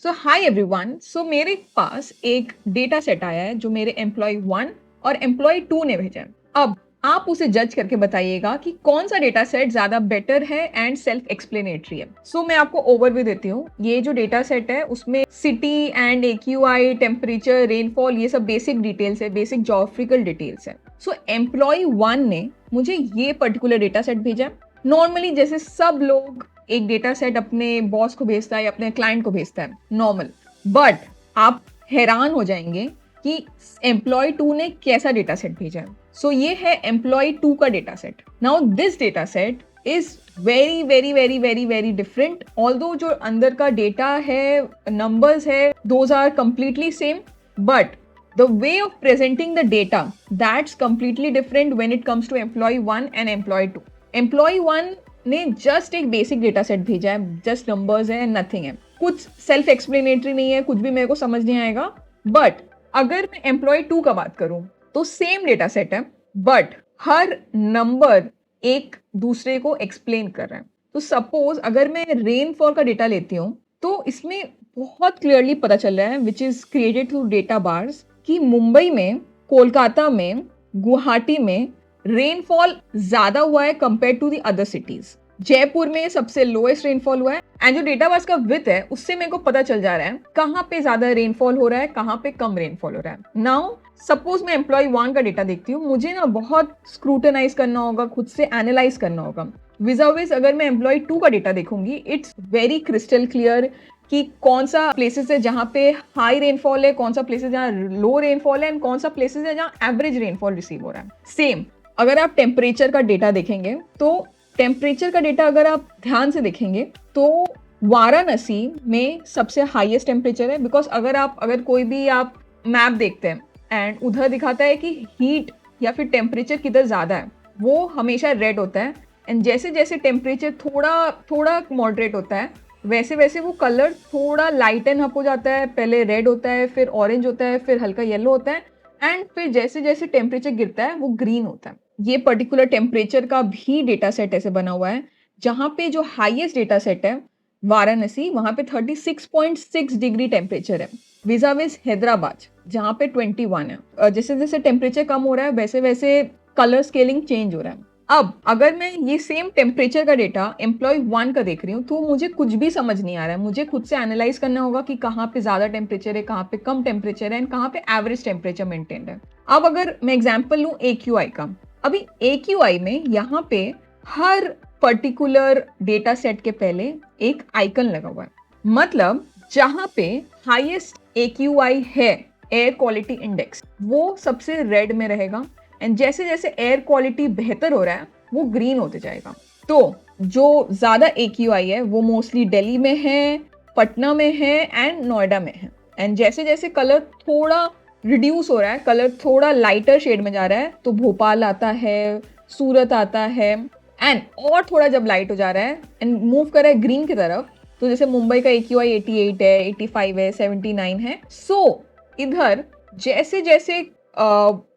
सो hi everyone. सो मेरे पास एक data set आया है जो मेरे एम्प्लॉय 1 और एम्प्लॉय 2 ने भेजा है। अब आप उसे जज करके बताइएगा कि कौन सा डेटा सेट ज्यादा बेटर है एंड सेल्फ एक्सप्लेनेटरी है। सो मैं आपको ओवरव्यू देती हूँ। ये जो डेटा सेट है उसमें city and AQI, temperature, rainfall, ये सब बेसिक डिटेल्स है, बेसिक जोग्राफिकल डिटेल्स है। सो एम्प्लॉय 1 ने मुझे ये पर्टिकुलर डेटा सेट भेजा। नॉर्मली जैसे सब लोग एक डेटा सेट अपने बॉस को भेजता है या अपने क्लाइंट को भेजता है, नॉर्मल। बट आप हैरान हो जाएंगे कि एम्प्लॉय 2 ने कैसा डेटा सेट भेजा है। सो ये है एम्प्लॉय 2 का data set. Now this data set is very very very very very different. Although जो अंदर का डेटा है, नंबर्स है, those are completely same, but the way of presenting the data, that's completely different when it comes to employee 1 and employee 2. employee 1 ने just एक basic data set भेजा है, just numbers है, नथिंग है, कुछ self explanatory नहीं है, कुछ भी मेरे को समझ नहीं आएगा। बट अगर मैं एम्प्लॉय 2 का बात करूं तो सेम डेटा सेट है, बट हर नंबर एक दूसरे को एक्सप्लेन कर रहा है। तो सपोज अगर मैं रेनफॉल का डेटा लेती हूँ तो इसमें बहुत क्लियरली पता चल रहा है, which is created through data bars, कि मुंबई में, कोलकाता में, गुवाहाटी में रेनफॉल ज्यादा हुआ है compare to the other cities. Jaipur में सबसे लोएस्ट रेनफॉल हुआ है। एंड जो डेटा बार्स का विथ है उससे मेरे को पता चल जा रहा है कहाँ पे ज्यादा रेनफॉल हो रहा है, कहाँ पे कम रेनफॉल हो रहा है। नाउ सपोज मैं एम्प्लॉय 1 का डेटा देखती हूँ, मुझे ना बहुत स्क्रूटनाइज करना होगा, खुद से एनालाइज करना होगा। विजाविज अगर मैं एम्प्लॉय 2 का डेटा देखूंगी, इट्स वेरी क्रिस्टल क्लियर कि कौन सा प्लेसेस है जहाँ पे हाई रेनफॉल है, कौन सा प्लेसेस जहाँ लो रेनफॉल है, एंड कौन सा प्लेसेस है जहाँ एवरेज रेनफॉल रिसीव हो रहा है। सेम अगर आप टेम्परेचर का डेटा देखेंगे तो टेम्परेचर का डेटा अगर आप ध्यान से देखेंगे तो वाराणसी में सबसे हाईएस्ट टेम्परेचर है। बिकॉज अगर कोई भी आप मैप देखते हैं एंड उधर दिखाता है कि हीट या फिर टेम्परेचर किधर ज्यादा है, वो हमेशा रेड होता है। एंड जैसे जैसे टेम्परेचर थोड़ा थोड़ा मॉडरेट होता है, वैसे वैसे वो कलर थोड़ा लाइट एंड अप हो जाता है। पहले रेड होता है, फिर ऑरेंज होता है, फिर हल्का येलो होता है, एंड फिर जैसे जैसे टेम्परेचर गिरता है वो ग्रीन होता है। ये पर्टिकुलर टेम्परेचर का भी डेटा सेट ऐसे बना हुआ है, जहाँ पे जो हाईएस्ट डेटा सेट है वाराणसी, वहां पे 36.6 डिग्री टेम्परेचर है, विजाविज हैदराबाद जहाँ पे 21 है। जैसे जैसे टेम्परेचर कम हो रहा है वैसे वैसे कलर स्केलिंग चेंज हो रहा है। अब अगर मैं ये सेम टेम्परेचर का डेटा एम्प्लॉय 1 का देख रही हूँ तो मुझे कुछ भी समझ नहीं आ रहा है। मुझे खुद से एनालाइज करना होगा कि कहाँ पे ज्यादा टेम्परेचर है, कहाँ पे कम टेम्परेचर है, एंड कहाँ पे एवरेज टेम्परेचर मेंटेन्ड है। अब अगर मैं एग्जाम्पल लूँ AQI का, अभी AQI में यहाँ पे हर पर्टिकुलर डेटा सेट के पहले एक आइकन लगा हुआ है। मतलब जहाँ पे हाईएस्ट AQI है, एयर क्वालिटी इंडेक्स, वो सबसे रेड में रहेगा, एंड जैसे जैसे एयर क्वालिटी बेहतर हो रहा है वो ग्रीन होते जाएगा। तो जो ज्यादा AQI है वो मोस्टली दिल्ली में है, पटना में है, एंड नोएडा में है। एंड जैसे जैसे कलर थोड़ा रिड्यूस हो रहा है, कलर थोड़ा लाइटर शेड में जा रहा है, तो भोपाल आता है, सूरत आता है, एंड और थोड़ा जब लाइट हो जा रहा है एंड मूव कर रहा है ग्रीन की तरफ, तो जैसे मुंबई का AQI 88 है, 85 है, 79 है। सो इधर जैसे जैसे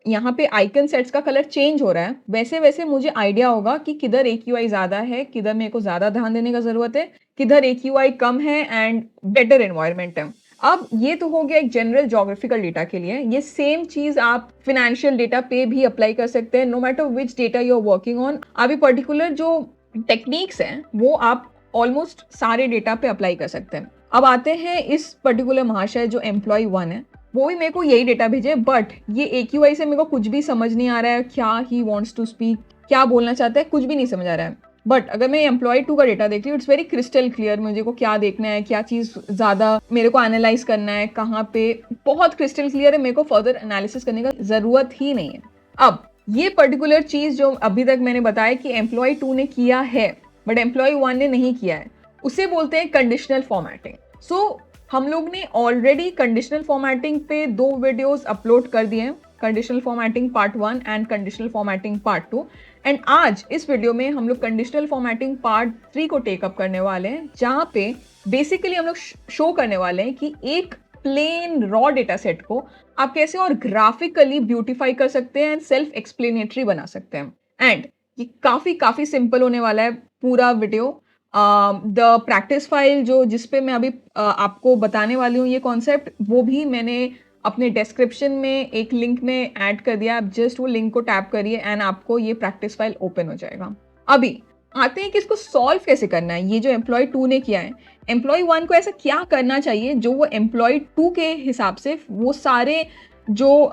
यहाँ पे आइकन सेट्स का कलर चेंज हो रहा है, वैसे वैसे मुझे आइडिया होगा कि किधर AQI ज्यादा है, किधर मेरे को ज्यादा ध्यान देने का जरूरत है, किधर AQI कम है एंड बेटर एनवायरनमेंट है। अब ये तो हो गया एक जनरल ज्योग्राफिकल डेटा के लिए। ये सेम चीज आप फाइनेंशियल डेटा पे भी अप्लाई कर सकते हैं, no matter which data you are working on. अभी पर्टिकुलर जो टेक्निक्स हैं वो आप ऑलमोस्ट सारे डेटा पे अप्लाई कर सकते हैं। अब आते हैं इस पर्टिकुलर महाशय जो एम्प्लॉय 1 है, वो भी मेरे को यही डेटा भेजे, बट ये AQI से मेरे को कुछ भी समझ नहीं आ रहा है, क्या ही वांट्स टू स्पीक, क्या बोलना चाहता है, कुछ भी नहीं समझ आ रहा है। बट अगर मैं एम्प्लॉय 2 का डेटा देखती हूँ, इट्स वेरी क्रिस्टल क्लियर मुझे को क्या देखना है, क्या चीज ज्यादा मेरे को एनालाइज करना है, कहाँ पे, बहुत क्रिस्टल क्लियर है, मेरे को फर्दर एनालिसिस करने का जरूरत ही नहीं है। अब ये पर्टिकुलर चीज जो अभी तक मैंने बताया कि एम्प्लॉय 2 ने किया है बट एम्प्लॉय 1 ने नहीं किया है, उसे बोलते हैं कंडीशनल फॉर्मेटिंग। सो हम लोग ने ऑलरेडी कंडीशनल फॉर्मेटिंग पे 2 वीडियोस अपलोड कर दिए हैं, conditional formatting part 1 and conditional formatting part 2। And आज इस वीडियो में हम लोग कंडीशनल फॉर्मेटिंग पार्ट 3 को टेकअप करने वाले हैं, जहाँ पे बेसिकली हम लोग शो करने वाले हैं कि एक प्लेन रॉ डेटा सेट को आप कैसे और ग्राफिकली ब्यूटिफाई कर सकते हैं एंड सेल्फ एक्सप्लेनेटरी बना सकते हैं। एंड ये काफी सिंपल होने वाला है पूरा वीडियो। द प्रैक्टिस फाइल जो जिस पे मैं अभी आपको बताने वाली हूँ ये कॉन्सेप्ट, वो भी मैंने अपने डिस्क्रिप्शन में एक लिंक में ऐड कर दिया। आप जस्ट वो लिंक को टैप करिए एंड आपको ये प्रैक्टिस फाइल ओपन हो जाएगा। अभी आते हैं कि इसको सॉल्व कैसे करना है। ये जो एम्प्लॉय 2 ने किया है, एम्प्लॉय 1 को ऐसा क्या करना चाहिए जो वो एम्प्लॉय 2 के हिसाब से वो सारे जो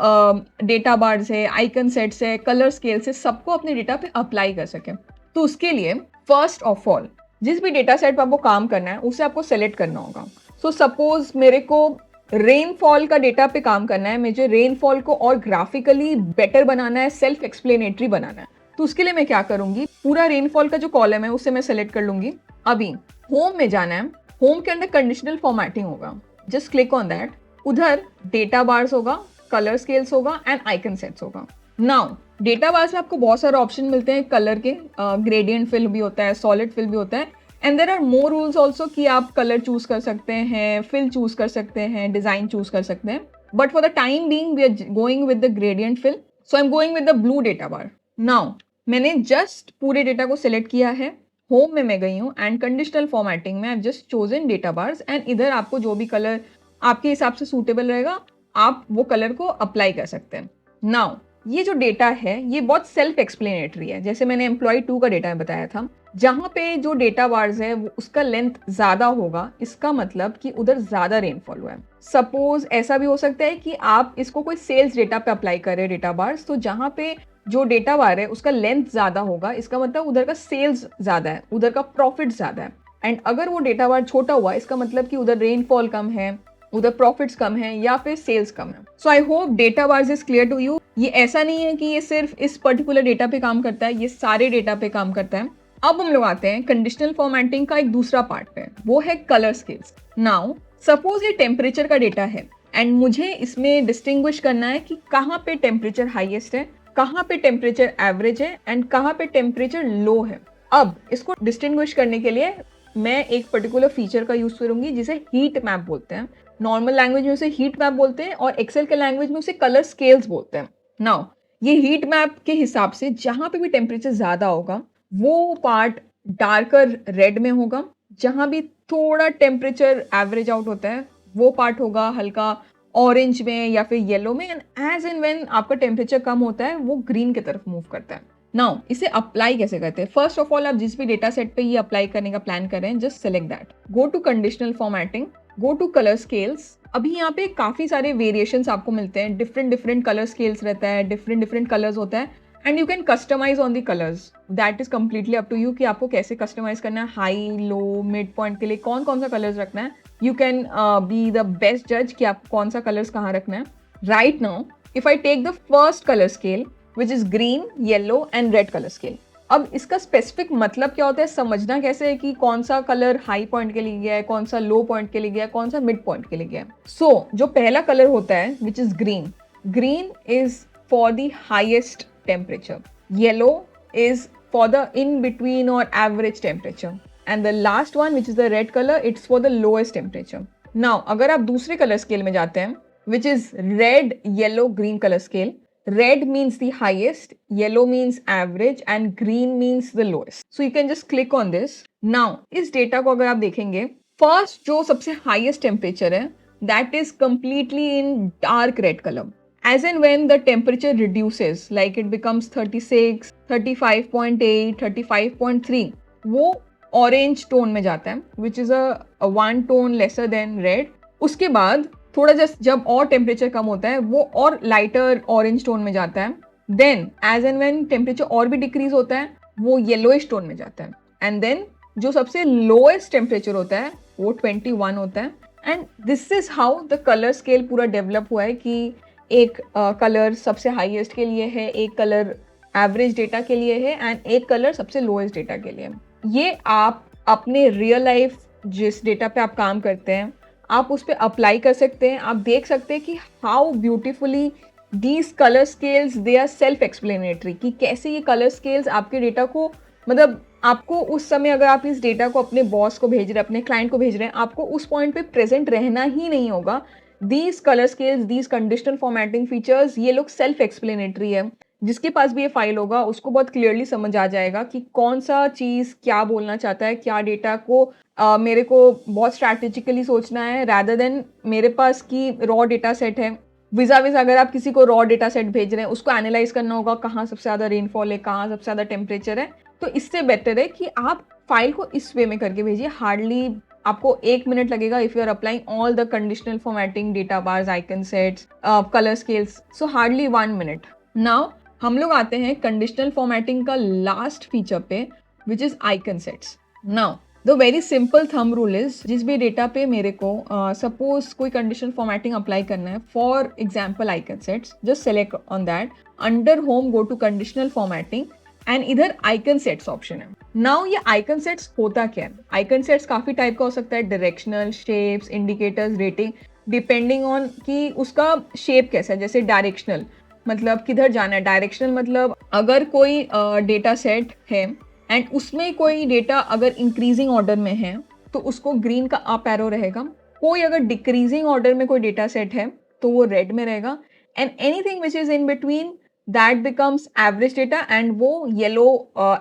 डेटा बार्स है, आइकन सेट्स है, कलर स्केल्स है, सबको अपने डेटा पे अप्लाई कर सके। तो उसके लिए फर्स्ट ऑफ ऑल जिस भी डेटा सेट पर आपको काम करना है उसे आपको सेलेक्ट करना होगा। सो सपोज मेरे को रेनफॉल का डेटा पे काम करना है, मुझे रेनफॉल को और ग्राफिकली बेटर बनाना है, सेल्फ एक्सप्लेनेटरी बनाना है। तो उसके लिए मैं क्या करूंगी, पूरा रेनफॉल का जो कॉलम है उसे मैं सेलेक्ट कर लूंगी। अभी होम में जाना है, होम के अंदर कंडीशनल फॉर्मेटिंग होगा, जस्ट क्लिक ऑन दैट। उधर डेटा बार्स होगा, कलर स्केल्स होगा एंड आइकन सेट्स होगा। नाउ डेटा बार्स में आपको बहुत सारे ऑप्शन मिलते हैं कलर के, ग्रेडियंट फिल भी होता है, सॉलिड फिल भी होता है, and there are more rules also कि आप कलर चूज कर सकते हैं, फिल चूज कर सकते हैं, डिजाइन चूज कर सकते हैं। But for the time being we are going with the gradient fill, so I am going with the blue data bar. Now मैंने जस्ट पूरे डेटा को सिलेक्ट किया है, होम में मैं गई हूँ एंड कंडीशनल फॉर्मेटिंग में I just chosen data bars and इधर आपको जो भी कलर आपके हिसाब से सूटेबल रहेगा आप वो कलर को अप्लाई कर सकते हैं। नाउ ये जो डेटा है ये बहुत सेल्फ एक्सप्लेनेटरी है। जैसे मैंने एम्प्लॉय 2 का डेटा बताया था, जहां पे जो डेटा बार्स है वो उसका लेंथ ज्यादा होगा, इसका मतलब कि उधर ज्यादा रेनफॉल हुआ है। सपोज ऐसा भी हो सकता है कि आप इसको कोई सेल्स डेटा पे अप्लाई करें डेटा बार्स, तो जहां पे जो डेटा बार है उसका लेंथ ज्यादा होगा, इसका मतलब उधर का सेल्स ज्यादा है, उधर का प्रॉफिट ज्यादा है। एंड अगर वो डेटा बार छोटा हुआ, इसका मतलब कि उधर रेनफॉल कम है, उधर प्रॉफिट्स कम है या फिर सेल्स कम है। So I hope data bars is clear to you. ये ऐसा नहीं है कि ये सिर्फ इस पर्टिकुलर डेटा पे काम करता है, ये सारे डेटा पे काम करता है। अब हम लोग आते हैं कंडीशनल फॉर्मेटिंग का एक दूसरा पार्ट पे, वो है कलर स्केल्स। नाउ सपोज ये टेम्परेचर का डेटा है एंड मुझे इसमें डिस्टिंग्विश करना है कि कहाँ पे टेम्परेचर हाईएस्ट है, कहाँ पे टेम्परेचर एवरेज है एंड कहाँ पे टेम्परेचर लो है। अब इसको डिस्टिंग्विश करने के लिए मैं एक पर्टिकुलर फीचर का यूज करूंगी जिसे हीट मैप बोलते हैं। नॉर्मल लैंग्वेज में उसे हीट मैप बोलते हैं और एक्सेल के लैंग्वेज में उसे कलर स्केल्स बोलते हैं। नाउ ये हीट मैप के हिसाब से जहां पे भी टेम्परेचर ज्यादा होगा वो पार्ट डार्कर रेड में होगा, जहां भी थोड़ा टेम्परेचर एवरेज आउट होता है वो पार्ट होगा हल्का ऑरेंज में या फिर येलो में, एंड एज एंड व्हेन आपका टेम्परेचर कम होता है वो ग्रीन की तरफ मूव करता है। नाउ इसे अप्लाई कैसे करते हैं, फर्स्ट ऑफ ऑल आप जिस भी डेटा सेट पे ये अप्लाई करने का प्लान कर रहे हैं just select that, go to conditional formatting, go to colour scales. अभी यहाँ पे काफी सारे वेरिएशंस आपको मिलते हैं, डिफरेंट डिफरेंट कलर स्केल्स रहता है, डिफरेंट डिफरेंट कलर्स होता है and you can customise on the colours, that is completely up to you कि आपको कैसे कस्टमाइज करना है, हाई लो मिड पॉइंट के लिए कौन कौन सा कलर्स रखना है। You can be the best जज कि आपको कौन सा कलर्स कहाँ रखना है। Right now if I take the first colour scale which is green, yellow and red colour scale, अब इसका स्पेसिफिक मतलब क्या होता है, समझना कैसे है कि कौन सा कलर हाई पॉइंट के लिए गया है, कौन सा लो पॉइंट के लिए गया है, कौन सा मिड पॉइंट के लिए गया है। सो जो पहला कलर होता है which is green, green is for the highest temperature, yellow is for the in between और average temperature and the last one which is the red colour it's for the lowest temperature. Now अगर आप दूसरे colour scale में जाते हैं which is red yellow green colour scale, red means the highest, yellow means average and green means the lowest. So you can just click on this. Now इस data को अगर आप देखेंगे, फर्स्ट जो सबसे हाईएस्ट टेम्परेचर है that is completely in dark red color. As and when the temperature reduces, like it becomes 36, 35.8, 35.3, वो orange tone में जाता है which is a one tone lesser than red. उसके बाद थोड़ा जब और टेम्परेचर कम होता है वो और लाइटर ऑरेंज टोन में जाता है। Then as and when temperature और भी डिक्रीज होता है वो येलोइश टोन में जाता है एंड देन जो सबसे लोएस्ट टेम्परेचर होता है वो 21 होता है। And this is how the colour scale पूरा डेवलप हुआ है कि एक कलर सबसे हाईएस्ट के लिए है, एक कलर एवरेज डेटा के लिए है एंड एक कलर सबसे लोएस्ट डेटा के लिए। ये आप अपने रियल लाइफ जिस डेटा पे आप काम करते हैं आप उस पर अप्लाई कर सकते हैं। आप देख सकते हैं कि how beautifully these colour scales they are self explanatory, कि कैसे ये कलर स्केल्स आपके डेटा को, मतलब आपको उस समय अगर आप इस डेटा को अपने बॉस को भेज रहे हैं, अपने क्लाइंट को भेज रहे हैं, आपको उस पॉइंट पे प्रेजेंट रहना ही नहीं होगा। These colour scales, these conditional formatting features, ये लोग सेल्फ एक्सप्लेनेटरी है, जिसके पास भी ये फाइल होगा उसको बहुत क्लियरली समझ आ जाएगा कि कौन सा चीज़ क्या बोलना चाहता है, क्या डेटा को मेरे को बहुत स्ट्रैटेजिकली सोचना है रादर देन मेरे पास की रॉ डेटा सेट है। विज़ा विज़ अगर आप किसी को रॉ डेटा सेट भेज रहे हैं, उसको एनालाइज़ करना होगा कहाँ सबसे ज़्यादा रेनफॉल है, कहाँ सबसे ज़्यादा टेम्परेचर है। तो इससे बेटर है कि आप फाइल को इस वे में करके भेजिए। हार्डली आपको 1 मिनट लगेगा if you are applying all the conditional formatting, data bars, icon sets, colour scales, so hardly 1 minute. Now हम लोग आते हैं कंडीशनल फॉर्मेटिंग का लास्ट फीचर पे, which is icon sets. Now the very simple thumb rule is, जिस भी data पे मेरे को सपोज कोई कंडीशनल फॉर्मेटिंग अप्लाई करना है, for example icon sets, just select on that, under home go to conditional formatting and इधर icon sets option है। नाउ ये आइकन सेट्स होता क्या है? आइकन सेट्स काफी टाइप का हो सकता है, directional, shapes, indicators, rating, depending on कि उसका शेप कैसा है। जैसे डायरेक्शनल मतलब किधर जाना है, डायरेक्शनल मतलब अगर कोई डेटा सेट है एंड उसमें कोई डेटा अगर इंक्रीजिंग ऑर्डर में है तो उसको ग्रीन का अप एरो रहेगा। कोई अगर डिक्रीजिंग ऑर्डर में कोई डेटा सेट है तो वो रेड में रहेगा, and anything which is in between that becomes average data and वो येलो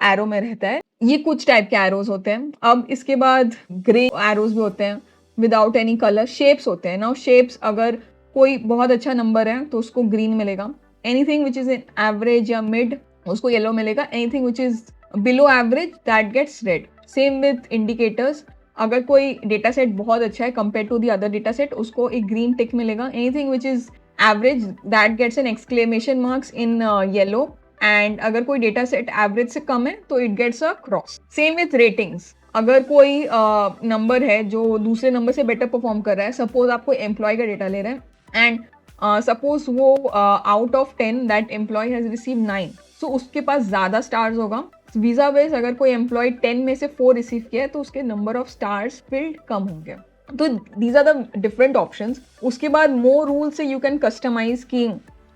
एरो में रहता है। ये कुछ टाइप के एरोज होते हैं। अब इसके बाद ग्रे एरोज भी होते हैं विदाउट एनी कलर। शेप्स होते हैं। नाउ शेप्स अगर कोई बहुत अच्छा नंबर है तो उसको ग्रीन मिलेगा, anything which is in average या मिड उसको येलो मिलेगा, anything which is below average that gets red. Same with indicators, अगर कोई डेटा सेट बहुत अच्छा है compare to the other data set उसको एक ग्रीन टिक मिलेगा, anything which is average that gets an exclamation marks in yellow, and अगर कोई डेटा सेट एवरेज से कम है तो it gets a cross. Same with ratings, अगर कोई नंबर है जो दूसरे नंबर से बेटर परफॉर्म कर रहा है, सपोज आप कोई एम्प्लॉय का डेटा ले रहे हैं एंड सपोज वो out of 10 that employ has receive 9, so उसके पास ज़्यादा स्टार्स होगा। वीजा बेस अगर कोई एम्प्लॉय 10 में से 4 रिसीव किया है तो उसके नंबर ऑफ स्टार्स फील्ड कम होंगे। तो these are the different options. उसके बाद मोर रूल से यू कैन कस्टमाइज कि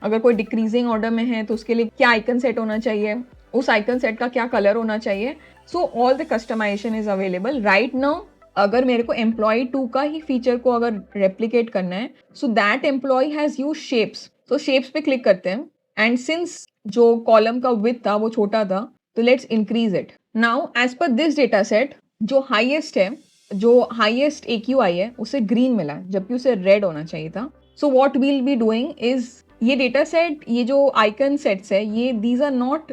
अगर कोई डिक्रीजिंग ऑर्डर में है तो उसके लिए क्या आइकन सेट होना चाहिए, उस आइकन सेट का क्या कलर होना चाहिए। So all the customisation is available right now. अगर मेरे को एम्प्लॉय 2 का ही फीचर को अगर रेप्लिकेट करना है, so that employ has use shapes, तो शेप्स पे क्लिक करते हैं एंड सिंस जो कॉलम का विड्थ था वो छोटा था तो let's increase it. Now as per this data set जो हाईएस्ट है, जो हाईएस्ट AQI है उसे ग्रीन मिला जबकि उसे रेड होना चाहिए था। So what we'll be doing is, ये डेटा सेट, ये जो आइकन सेट्स है, ये these are not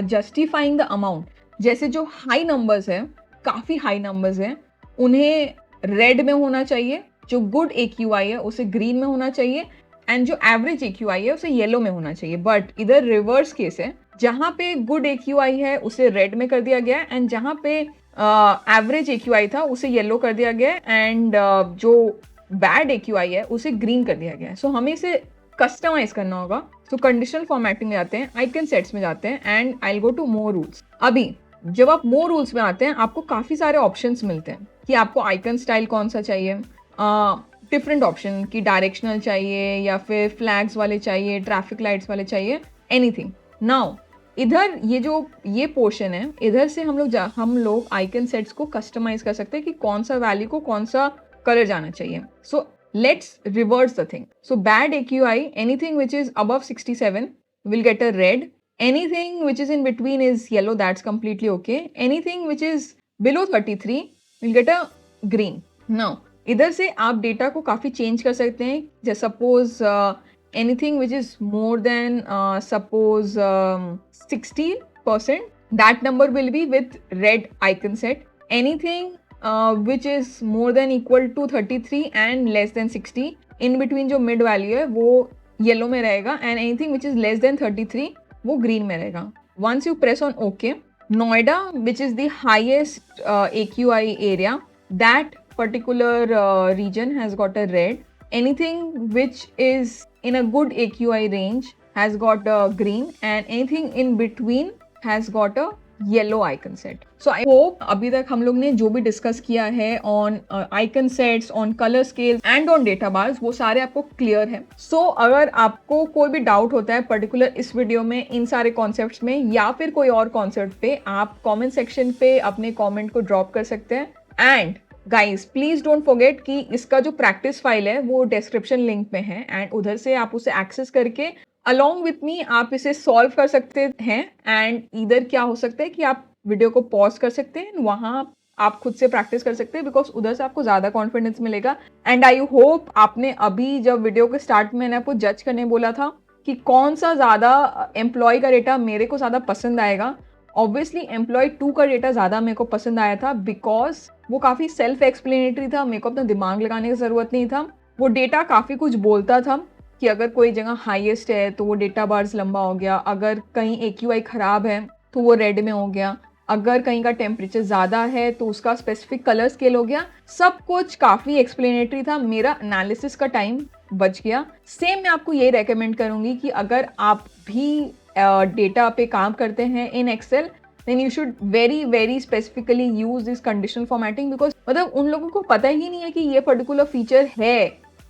justifying the amount. जैसे जो हाई नंबर्स है, काफ़ी हाई नंबर्स हैं, उन्हें रेड में होना चाहिए, जो गुड AQI है उसे ग्रीन में होना चाहिए, एंड जो एवरेज AQI है उसे येलो में होना चाहिए। बट इधर रिवर्स केस है, जहाँ पे गुड AQI है उसे रेड में कर दिया गया एंड जहाँ पे एवरेज AQI था उसे येलो कर दिया गया एंड जो बैड AQI है उसे ग्रीन कर दिया गया। सो हमें इसे कस्टमाइज करना होगा। तो कंडीशनल फॉर्मेटिंग में जाते हैं, आइकन सेट्स में जाते हैं and I will go to more rules. अभी जब आप मोर रूल्स में आते हैं आपको काफ़ी सारे ऑप्शंस मिलते हैं कि आपको आइकन स्टाइल कौन सा चाहिए, डिफरेंट ऑप्शन कि डायरेक्शनल चाहिए या फिर फ्लैग्स वाले चाहिए, ट्रैफिक लाइट्स वाले चाहिए, एनीथिंग। नाउ इधर ये पोर्शन है, इधर से हम लोग आइकन सेट्स को कस्टमाइज कर सकते हैं कि कौन सा वैल्यू को कौन सा कलर जाना चाहिए। So let's reverse the thing. So bad AQI, anything which is above 67 will get a red, anything which is in between is yellow, that's completely okay, anything which is below 33 will get a green. Now इधर से आप data को काफ़ी change कर सकते हैं। जैसे suppose anything which is more than suppose 60%, that number will be with red icon set. Anything which is more than equal to 33 and less than 60, in between जो मिड वैल्यू है वो yellow में रहेगा, and anything which is less than 33 वो green में रहेगा। Once you press on okay, Noida which is the highest AQI area, that particular region has got a red. Anything which is in a good AQI range has got a green, and anything in between has got a yellow icon set. So I hope अभी तक हम लोग ने जो भी discuss किया है on icon sets, on colour scale and on data bars, वो सारे आपको क्लियर है। सो अगर आपको कोई भी डाउट होता है पर्टिकुलर इस वीडियो में इन सारे कॉन्सेप्ट्स में या फिर कोई और कॉन्सेप्ट पे, आप कमेंट सेक्शन पे अपने कमेंट को ड्रॉप कर सकते हैं। And guys please don't forget कि इसका जो प्रैक्टिस फाइल है वो डिस्क्रिप्शन लिंक में है एंड उधर से आप उसे एक्सेस करके अलोंग विथ मी आप इसे सॉल्व कर सकते हैं एंड ईदर क्या हो सकता है कि आप वीडियो को पॉज़ कर सकते हैं, वहाँ आप खुद से प्रैक्टिस कर सकते हैं बिकॉज़ उधर से आपको ज़्यादा कॉन्फिडेंस मिलेगा एंड आई होप आपने अभी जब वीडियो के स्टार्ट में मैंने आपको जज करने बोला था कि कौन-सा ज़्यादा एम्प्लॉयी का डेटा मेरे को ज़्यादा पसंद आएगा। ऑब्वियसली एम्प्लॉयी 2 का डेटा ज़्यादा मेरे को पसंद आया था बिकॉज़ वो काफ़ी सेल्फ एक्सप्लेनेटरी था, मेरे को अपना दिमाग लगाने की ज़रूरत नहीं था। वो डेटा काफ़ी कुछ बोलता था कि अगर कोई जगह हाईएस्ट है तो वो डेटा बार्स लंबा हो गया, अगर कहीं एक्यूआई खराब है तो वो रेड में हो गया, अगर कहीं का टेम्परेचर ज़्यादा है तो उसका स्पेसिफिक कलर स्केल हो गया। सब कुछ काफ़ी एक्सप्लेनेटरी था, मेरा एनालिसिस का टाइम बच गया। सेम मैं आपको ये रेकमेंड करूँगी कि अगर आप भी डेटा पे काम करते हैं in Excel then you should very specifically use this conditional formatting because मतलब उन लोगों को पता ही नहीं है कि ये पर्टिकुलर फीचर है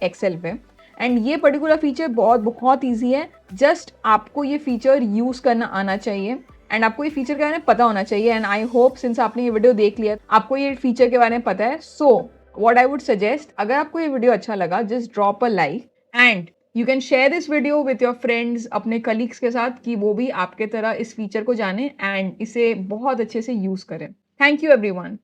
एक्सेल पे एंड ये पर्टिकुलर फीचर बहुत ईजी है। जस्ट आपको ये फीचर यूज करना आना चाहिए एंड आपको ये फीचर के बारे में पता होना चाहिए एंड आई होप सिंस आपने ये वीडियो देख लिया आपको ये फीचर के बारे में पता है। So what I would suggest, अगर आपको ये वीडियो अच्छा लगा just drop a like and you can share this video with your friends, अपने कलीग्स के साथ कि वो भी आपके तरह इस फीचर को जाने एंड इसे बहुत अच्छे से यूज करें। Thank you everyone.